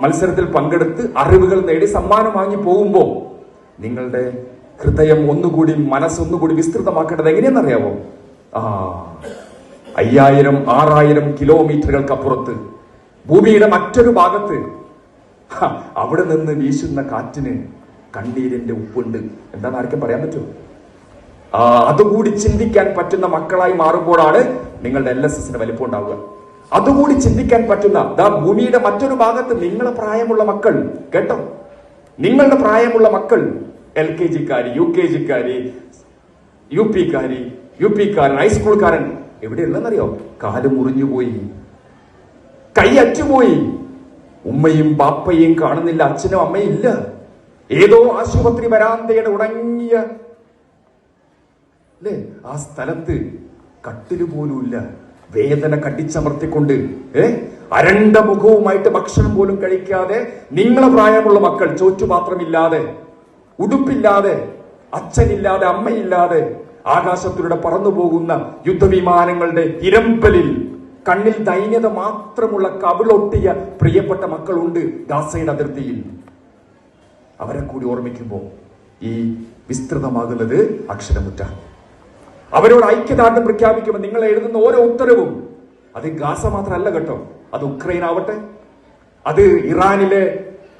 മത്സരത്തിൽ പങ്കെടുത്ത് അറിവുകൾ നേടി സമ്മാനം വാങ്ങി പോകുമ്പോൾ നിങ്ങളുടെ ഹൃദയം ഒന്നുകൂടി മനസ്സൊന്നുകൂടി വിസ്തൃതമാക്കേണ്ടത് എങ്ങനെയെന്നറിയാവോ? 5000-6000 കിലോമീറ്ററുകൾക്കപ്പുറത്ത് ഭൂമിയുടെ മറ്റൊരു ഭാഗത്ത് അവിടെ നിന്ന് വീശുന്ന കാറ്റിന് കണ്ണീരിന്റെ ഉപ്പുണ്ട്. എന്താണെന്ന് ആർക്കും പറയാൻ പറ്റുമോ? അതുകൂടി ചിന്തിക്കാൻ പറ്റുന്ന മക്കളായി മാറുമ്പോഴാണ് നിങ്ങളുടെ LSSന് വലിപ്പം ഉണ്ടാവുക. അതുകൂടി ചിന്തിക്കാൻ പറ്റുന്ന ഭൂമിയുടെ മറ്റൊരു ഭാഗത്ത് നിങ്ങളെ പ്രായമുള്ള മക്കൾ, കേട്ടോ, നിങ്ങളുടെ പ്രായമുള്ള മക്കൾ, LKG-ക്കാരി, UKG-ക്കാരി, UP-ക്കാരൻ, ഹൈസ്കൂൾക്കാരൻ എവിടെയുള്ളതെന്നറിയോ? കാല് മുറിഞ്ഞുപോയി, കൈ അറ്റുപോയി, ഉമ്മയും ബാപ്പയും കാണുന്നില്ല, അച്ഛനും അമ്മയും ഇല്ല. ഏതോ ആശുപത്രി വരാന്തയുടെ ഉണങ്ങിയ ആ സ്ഥലത്ത് കട്ടില് പോലുമില്ല, വേദന കടിച്ചമർത്തിക്കൊണ്ട് അരണ്ട മുഖവുമായിട്ട് ഭക്ഷണം പോലും കഴിക്കാതെ നിങ്ങളെ പ്രായമുള്ള മക്കൾ ചോറ്റുപാത്രമില്ലാതെ, ഉടുപ്പില്ലാതെ, അച്ഛനില്ലാതെ, അമ്മയില്ലാതെ ആകാശത്തിലൂടെ പറന്നു പോകുന്ന യുദ്ധവിമാനങ്ങളുടെ ഇരമ്പലിൽ കണ്ണിൽ ദൈന്യത മാത്രമുള്ള കവിളൊട്ടിയ പ്രിയപ്പെട്ട മക്കളുണ്ട് ഗാസയുടെ അതിർത്തിയിൽ. അവരെ കൂടി ഓർമ്മിക്കുമ്പോൾ ഈ വിസ്തൃതമാകുന്നത് അക്ഷരമുറ്റ. അവരോട് ഐക്യദാർഢ്യം പ്രഖ്യാപിക്കുമ്പോൾ നിങ്ങൾ എഴുതുന്ന ഓരോ ഉത്തരവും അത് ഗാസ മാത്രമല്ല കേട്ടോ, അത് ഉക്രൈൻ ആവട്ടെ, അത് ഇറാനിലെ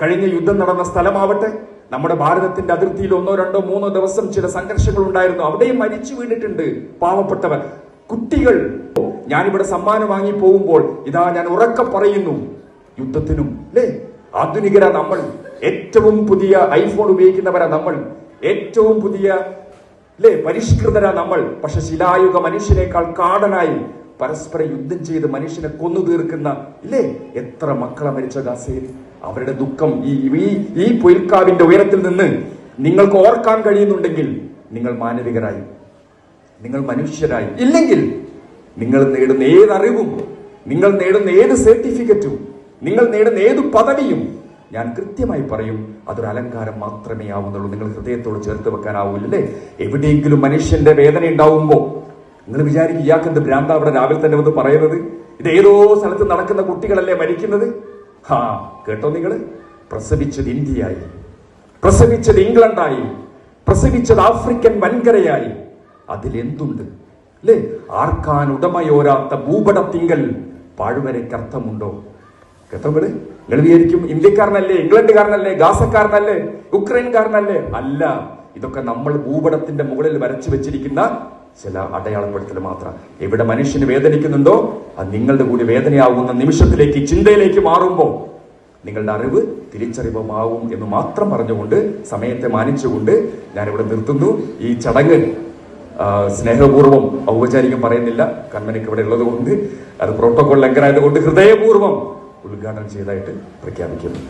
കഴിഞ്ഞ യുദ്ധം നടന്ന സ്ഥലമാവട്ടെ, നമ്മുടെ ഭാരതത്തിന്റെ അതിർത്തിയിൽ 1, 2, 3 ദിവസം ചില സംഘർഷങ്ങൾ ഉണ്ടായിരുന്നു, അവിടെയും മരിച്ചു വീണിട്ടുണ്ട് പാവപ്പെട്ടവർ, കുട്ടികൾ. ഞാനിവിടെ സമ്മാനം വാങ്ങി പോകുമ്പോൾ ഇതാ ഞാൻ ഉറക്കെ പറയുന്നു, യുദ്ധത്തിനും ആധുനികരാ നമ്മൾ, ഏറ്റവും പുതിയ ഐഫോൺ ഉപയോഗിക്കുന്നവരാ നമ്മൾ, ഏറ്റവും പുതിയ പരിഷ്കൃതരാ നമ്മൾ. പക്ഷെ ശിലായുഗ മനുഷ്യനേക്കാൾ കാടനായി പരസ്പരം യുദ്ധം ചെയ്ത് മനുഷ്യനെ കൊന്നു തീർക്കുന്ന എത്ര മക്കളെ മരിച്ച ഗാസയിൽ. അവരുടെ ദുഃഖം ഈ പൊയിൽക്കാവിന്റെ ഉയരത്തിൽ നിന്ന് നിങ്ങൾക്ക് ഓർക്കാൻ കഴിയുന്നുണ്ടെങ്കിൽ നിങ്ങൾ മാനവികരായി, നിങ്ങൾ മനുഷ്യരായി. ഇല്ലെങ്കിൽ നിങ്ങൾ നേടുന്ന ഏത് അറിവും, നിങ്ങൾ നേടുന്ന ഏത് സർട്ടിഫിക്കറ്റും, നിങ്ങൾ നേടുന്ന ഏത് പദവിയും ഞാൻ കൃത്യമായി പറയും, അതൊരു അലങ്കാരം മാത്രമേ ആവുന്നുള്ളൂ. നിങ്ങൾ ഹൃദയത്തോട് ചേർത്ത് വെക്കാനാവൂല്ലേ? എവിടെയെങ്കിലും മനുഷ്യന്റെ വേദന ഉണ്ടാവുമ്പോ നിങ്ങൾ വിചാരിക്കും, ഇയാൾക്ക് എന്ത് ഭ്രാന്ത അവിടെ രാവിലെ തന്നെ വന്ന് പറയുന്നത്? ഇത് ഏതോ സ്ഥലത്ത് നടക്കുന്ന കുട്ടികളല്ലേ മരിക്കുന്നത്? കേട്ടോ, നിങ്ങള് പ്രസവിച്ചത് ഇന്ത്യയായി, പ്രസവിച്ചത് ഇംഗ്ലണ്ടായി, പ്രസവിച്ചത് ആഫ്രിക്കൻ വൻകരയായി. അതിലെന്തുണ്ട്? ആർക്കാൻ ഉടമയോരാത്ത ഭൂപടത്തിങ്കൽ പാഴ്വരയ്ക്ക് അർത്ഥമുണ്ടോ? കേട്ടോ, നിങ്ങൾ വിചാരിക്കും ഇന്ത്യക്കാരനല്ലേ, ഇംഗ്ലണ്ടുകാരനല്ലേ, ഗാസക്കാരനല്ലേ, യുക്രൈൻകാരനല്ലേ? അല്ല, ഇതൊക്കെ നമ്മൾ ഭൂപടത്തിന്റെ മുകളിൽ വരച്ചു വെച്ചിരിക്കുന്ന ചില അടയാളപ്പെടുത്തൽ മാത്രം. എവിടെ മനുഷ്യന് വേദനിക്കുന്നുണ്ടോ അത് നിങ്ങളുടെ കൂടി വേദനയാവുന്ന നിമിഷത്തിലേക്ക്, ചിന്തയിലേക്ക് മാറുമ്പോൾ നിങ്ങളുടെ അറിവ് തിരിച്ചറിവുമാവും എന്ന് മാത്രം പറഞ്ഞുകൊണ്ട്, സമയത്തെ മാനിച്ചുകൊണ്ട് ഞാനിവിടെ നിർത്തുന്നു. ഈ ചടങ്ങ് സ്നേഹപൂർവ്വം, ഔപചാരികം പറയുന്നില്ല, കൺമനിക്ക് ഇവിടെ ഉള്ളത് കൊണ്ട്, അത് പ്രോട്ടോകോൾ ലംഘനമായതുകൊണ്ട് ഹൃദയപൂർവ്വം ഉദ്ഘാടനം ചെയ്തതായിട്ട് പ്രഖ്യാപിക്കുന്നു.